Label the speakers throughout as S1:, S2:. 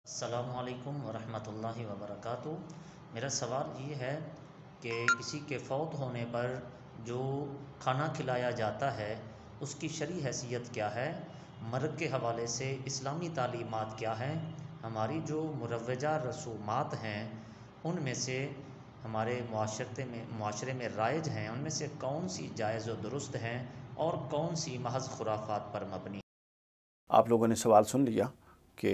S1: السلام علیکم ورحمۃ اللہ وبرکاتہ۔ میرا سوال یہ ہے کہ کسی کے فوت ہونے پر جو کھانا کھلایا جاتا ہے اس کی شرعی حیثیت کیا ہے؟ مرگ کے حوالے سے اسلامی تعلیمات کیا ہیں؟ ہماری جو مروجہ رسومات ہیں ان میں سے ہمارے معاشرے میں رائج ہیں، ان میں سے کون سی جائز و درست ہیں اور کون سی محض خرافات پر مبنی؟
S2: آپ لوگوں نے سوال سن لیا کہ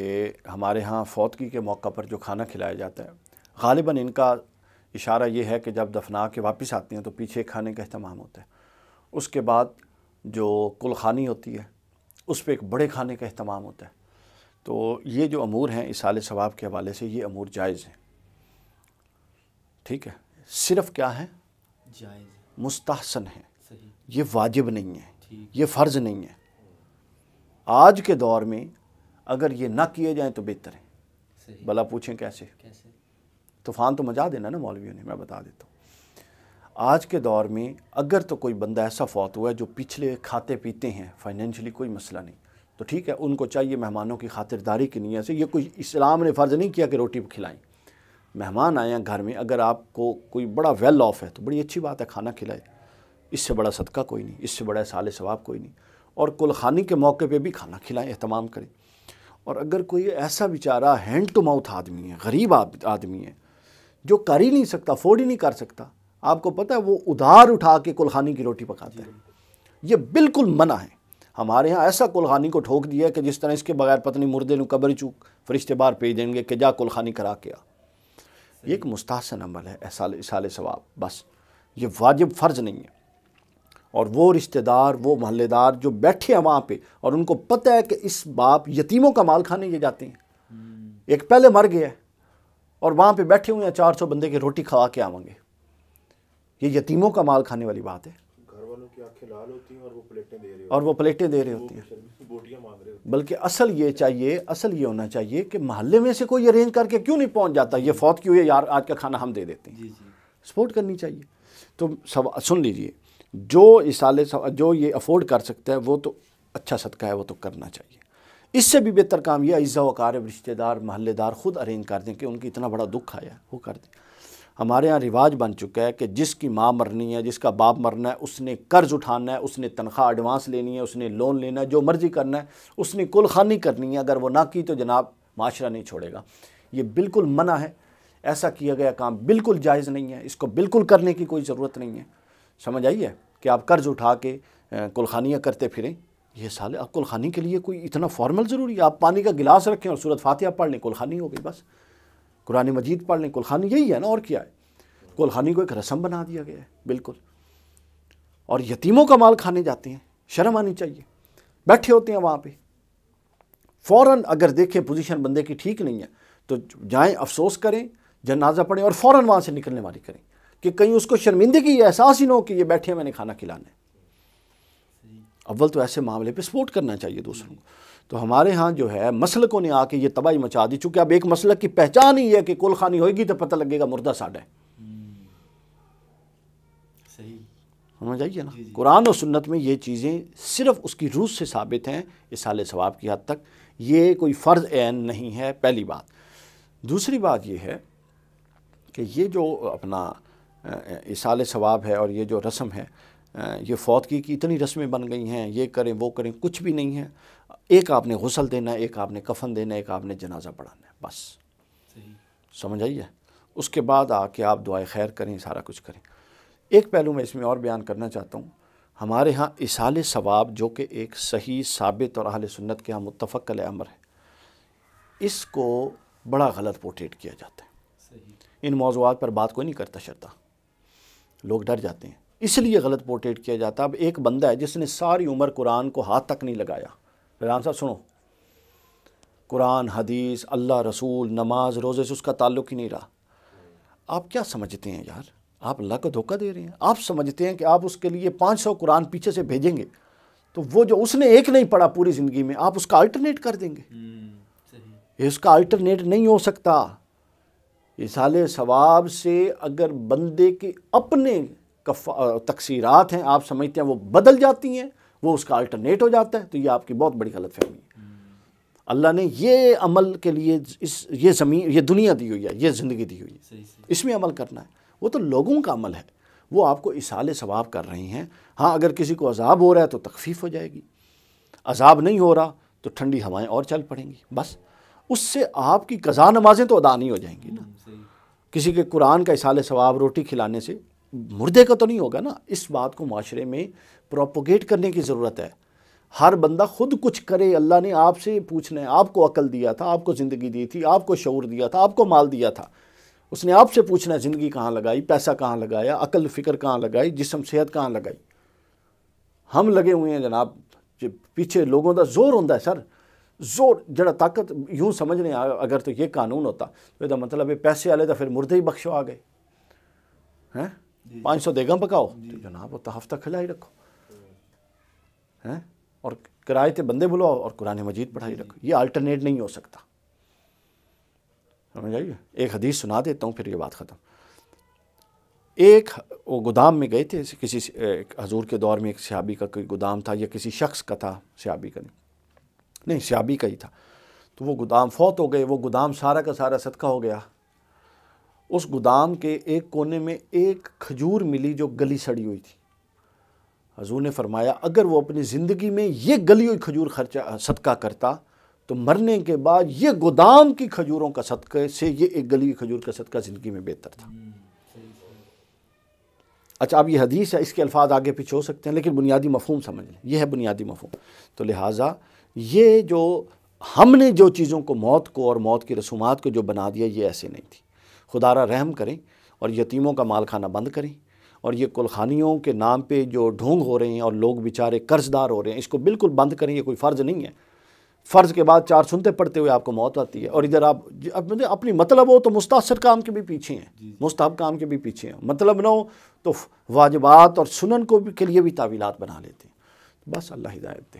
S2: ہمارے ہاں فوتگی کے موقع پر جو کھانا کھلایا جاتا ہے، غالباً ان کا اشارہ یہ ہے کہ جب دفنا کے واپس آتے ہیں تو پیچھے کھانے کا اہتمام ہوتا ہے، اس کے بعد جو کل خوانی ہوتی ہے اس پہ ایک بڑے کھانے کا اہتمام ہوتا ہے۔ تو یہ جو امور ہیں ایصال ثواب کے حوالے سے، یہ امور جائز ہیں، ٹھیک ہے؟ صرف کیا ہے؟
S3: جائز،
S2: مستحسن ہے،
S3: صحیح،
S2: یہ واجب نہیں ہے،
S3: ٹھیک،
S2: یہ فرض نہیں ہے۔ آج کے دور میں اگر یہ نہ کیے جائیں تو بہتر ہے۔
S3: صحیح،
S2: بھلا پوچھیں کیسے؟
S3: کیسے؟
S2: طوفان تو مچا دینا نا مولویوں نے، میں بتا دیتا ہوں۔ آج کے دور میں اگر تو کوئی بندہ ایسا فوت ہوا ہے جو پچھلے کھاتے پیتے ہیں، فائنینشلی کوئی مسئلہ نہیں، تو ٹھیک ہے، ان کو چاہیے مہمانوں کی خاطرداری کی نیت سے، یہ کوئی اسلام نے فرض نہیں کیا کہ روٹی کھلائیں۔ مہمان آئے ہیں گھر میں، اگر آپ کو کوئی بڑا ویل آف ہے تو بڑی اچھی بات ہے، کھانا کھلائے، اس سے بڑا صدقہ کوئی نہیں، اس سے بڑا ایصال ثواب کوئی نہیں۔ اور کل خوانی کے موقع پہ بھی کھانا کھلائیں، اہتمام کریں۔ اور اگر کوئی ایسا بیچارہ ہینڈ ٹو ماؤتھ آدمی ہے، غریب آدمی ہے، جو کر ہی نہیں سکتا، افورڈ ہی نہیں کر سکتا، آپ کو پتہ ہے وہ ادھار اٹھا کے کل خوانی کی روٹی پکاتا ہے، یہ بالکل منع ہے۔ ہمارے ہاں ایسا کل خوانی کو ٹھوک دیا ہے کہ جس طرح اس کے بغیر پتنی مردے نو قبر چوک فرشتے بار بھیج دیں گے کہ جا کل خوانی کرا کے آ۔ یہ ایک مستحسن عمل ہے، ایصال ثواب، بس یہ واجب فرض نہیں ہے۔ اور وہ رشتہ دار، وہ محلے دار جو بیٹھے ہیں وہاں پہ اور ان کو پتہ ہے کہ اس باپ یتیموں کا مال کھانے یہ جاتے ہیں، ایک پہلے مر گیا ہے اور وہاں پہ بیٹھے ہوئے ہیں 400 بندے کی روٹی کھوا کے آؤیں گے، یہ یتیموں کا مال کھانے والی بات ہے۔
S4: گھر والوں کی آنکھیں لال ہوتی ہیں اور وہ پلیٹیں دے رہے
S2: ہوتی ہیں،
S4: بوٹیاں مانگ رہے ہوتے
S2: بلکہ اصل یہ ہونا چاہیے کہ محلے میں سے کوئی ارینج کر کے کیوں نہیں پہنچ جاتا، یہ فوت کی ہوئی ہے یار، آج کا کھانا ہم دے دیتے ہیں، سپورٹ کرنی چاہیے۔ تو سن لیجئے، جو یہ افورڈ کر سکتا ہے وہ تو اچھا صدقہ ہے، وہ تو کرنا چاہیے۔ اس سے بھی بہتر کام یہ عزیز و اقارب، رشتہ دار، محلے دار خود ارینج کر دیں کہ ان کی اتنا بڑا دکھ آیا ہے، وہ کر دیں۔ ہمارے ہاں رواج بن چکا ہے کہ جس کی ماں مرنی ہے، جس کا باپ مرنا ہے، اس نے قرض اٹھانا ہے، اس نے تنخواہ ایڈوانس لینی ہے، اس نے لون لینا ہے، جو مرضی کرنا ہے، اس نے کل خوانی کرنی ہے۔ اگر وہ نہ کی تو جناب معاشرہ نہیں چھوڑے گا، یہ بالکل منع ہے۔ ایسا کیا گیا کام بالکل جائز نہیں ہے، اس کو بالکل کرنے کی کوئی ضرورت نہیں ہے۔ سمجھ آئی ہے کہ آپ قرض اٹھا کے کل خوانیاں کرتے پھریں، یہ سال اب کل خوانی کے لیے کوئی اتنا فارمل ضروری ہے؟ آپ پانی کا گلاس رکھیں اور سورۃ فاتحہ پڑھ لیں، کل خوانی ہو گئی، بس قرآن مجید پڑھ لیں، کل خوانی یہی ہے نا، اور کیا ہے؟ کل خوانی کو ایک رسم بنا دیا گیا ہے، بالکل۔ اور یتیموں کا مال کھانے جاتے ہیں، شرم آنی چاہیے۔ بیٹھے ہوتے ہیں وہاں پہ، فوراً اگر دیکھیں پوزیشن بندے کی ٹھیک نہیں ہے تو جائیں، افسوس کریں، جنازہ پڑھیں اور فوراً وہاں سے نکلنے والی کریں کہ کہیں اس کو شرمندگی یا احساس ہی نہ ہو کہ یہ بیٹھے ہیں، میں نے کھانا کھلانا ہے۔ اول تو ایسے معاملے پہ سپورٹ کرنا چاہیے دوسروں کو۔ تو ہمارے ہاں جو ہے مسلکوں نے آ کے یہ تباہی مچا دی، چونکہ اب ایک مسلک کی پہچان ہی ہے کہ کل خوانی ہوئے گی تو پتہ لگے گا مردہ ساڈا ہے۔
S3: صحیح،
S2: سمجھ آئیے نا؟ قرآن و سنت میں یہ چیزیں صرف اس کی روح سے ثابت ہیں، ایصال ثواب کی حد تک، یہ کوئی فرض عین نہیں ہے، پہلی بات۔ دوسری بات یہ ہے کہ یہ جو اپنا ایصال ثواب ہے اور یہ جو رسم ہے، یہ فوتگی کی اتنی رسمیں بن گئی ہیں، یہ کریں وہ کریں، کچھ بھی نہیں ہے۔ ایک آپ نے غسل دینا ہے، ایک آپ نے کفن دینا ہے، ایک آپ نے جنازہ پڑھانا ہے، بس۔ سمجھ آئی ہے؟ اس کے بعد آ کے آپ دعائے خیر کریں، سارا کچھ کریں۔ ایک پہلو میں اس میں اور بیان کرنا چاہتا ہوں، ہمارے ہاں ایصال ثواب جو کہ ایک صحیح ثابت اور اہل سنت کے ہاں متفق علیہ امر ہے، اس کو بڑا غلط پورٹریٹ کیا جاتا ہے۔ ان موضوعات پر بات کوئی نہیں کرتا شرطا، لوگ ڈر جاتے ہیں، اس لیے غلط پورٹریٹ کیا جاتا ہے۔ اب ایک بندہ ہے جس نے ساری عمر قرآن کو ہاتھ تک نہیں لگایا، رضوان صاحب سنو، قرآن، حدیث، اللہ، رسول، نماز، روزے سے اس کا تعلق ہی نہیں رہا، آپ کیا سمجھتے ہیں یار؟ آپ اللہ کو دھوکہ دے رہے ہیں۔ آپ سمجھتے ہیں کہ آپ اس کے لیے 500 قرآن پیچھے سے بھیجیں گے تو وہ جو اس نے ایک نہیں پڑھا پوری زندگی میں، آپ اس کا الٹرنیٹ کر دیں گے؟ اس کا الٹرنیٹ نہیں ہو سکتا۔ ایصال ثواب سے اگر بندے کے اپنے تقصیرات ہیں، آپ سمجھتے ہیں وہ بدل جاتی ہیں، وہ اس کا الٹرنیٹ ہو جاتا ہے، تو یہ آپ کی بہت بڑی غلط فہمی ہے۔ اللہ نے یہ عمل کے لیے یہ زمین، یہ دنیا دی ہوئی ہے، یہ زندگی دی ہوئی ہے، اس میں عمل کرنا ہے۔ وہ تو لوگوں کا عمل ہے، وہ آپ کو ایصال ثواب کر رہے ہیں۔ ہاں اگر کسی کو عذاب ہو رہا ہے تو تخفیف ہو جائے گی، عذاب نہیں ہو رہا تو ٹھنڈی ہوائیں اور چل پڑیں گی، بس اس سے آپ کی قضا نمازیں تو ادا نہیں ہو جائیں گی نا۔ کسی کے قرآن کا ایصال ثواب روٹی کھلانے سے مردے کا تو نہیں ہوگا نا۔ اس بات کو معاشرے میں پروپوگیٹ کرنے کی ضرورت ہے۔ ہر بندہ خود کچھ کرے، اللہ نے آپ سے پوچھنا ہے، آپ کو عقل دیا تھا، آپ کو زندگی دی تھی، آپ کو شعور دیا تھا، آپ کو مال دیا تھا، اس نے آپ سے پوچھنا ہے زندگی کہاں لگائی، پیسہ کہاں لگایا، عقل فکر کہاں لگائی، جسم صحت کہاں لگائی۔ ہم لگے ہوئے ہیں جناب، پیچھے لوگوں کا زور ہوتا ہے سر، زور جڑا طاقت یوں سمجھنے اگر تو یہ قانون ہوتا تو یہ مطلب ہے پیسے والے تو پھر مردے ہی بخشو آ گئے ہیں، 500 دیگاں پکاؤ تو جناب وہ تو ہفتہ کھلا ہی رکھو ہیں، اور کرائے تے بندے بلاؤ اور قرآن مجید پڑھائی رکھو۔ یہ الٹرنیٹ نہیں ہو سکتا، سمجھ آئیے۔ ایک حدیث سنا دیتا ہوں پھر یہ بات ختم۔ ایک وہ گودام میں گئے تھے، کسی حضور کے دور میں ایک صحابی کا کوئی گودام تھا، یا کسی شخص کا تھا، صحابی کا نہیں صحابی کا ہی تھا۔ تو وہ گودام فوت ہو گئے، وہ گودام سارا کا سارا صدقہ ہو گیا۔ اس گودام کے ایک کونے میں ایک کھجور ملی جو گلی سڑی ہوئی تھی۔ حضور نے فرمایا اگر وہ اپنی زندگی میں یہ گلی ہوئی کھجور صدقہ کرتا تو مرنے کے بعد یہ گودام کی کھجوروں کا صدقہ سے یہ ایک گلی ہوئی کھجور کا صدقہ زندگی میں بہتر تھا۔ اچھا اب یہ حدیث ہے، اس کے الفاظ آگے پیچھے ہو سکتے ہیں لیکن بنیادی مفہوم سمجھ لیں، یہ ہے بنیادی مفہوم۔ تو لہٰذا یہ جو ہم نے جو چیزوں کو موت کو اور موت کی رسومات کو جو بنا دیا یہ ایسے نہیں تھی۔ خدا را رحم کریں اور یتیموں کا مال کھانا بند کریں، اور یہ کلخانیوں کے نام پہ جو ڈھونگ ہو رہے ہیں اور لوگ بیچارے قرض دار ہو رہے ہیں اس کو بالکل بند کریں۔ یہ کوئی فرض نہیں ہے، فرض کے بعد 4 سنتے پڑھتے ہوئے آپ کو موت آتی ہے، اور ادھر آپ اپنی مطلب ہو تو مستحسر کام کے بھی پیچھے ہیں، مستحب کام کے بھی پیچھے ہیں، مطلب نہ ہو تو واجبات اور سنن کو کے لیے بھی تعویلات بنا لیتے ہیں۔ بس اللہ ہدایت دے۔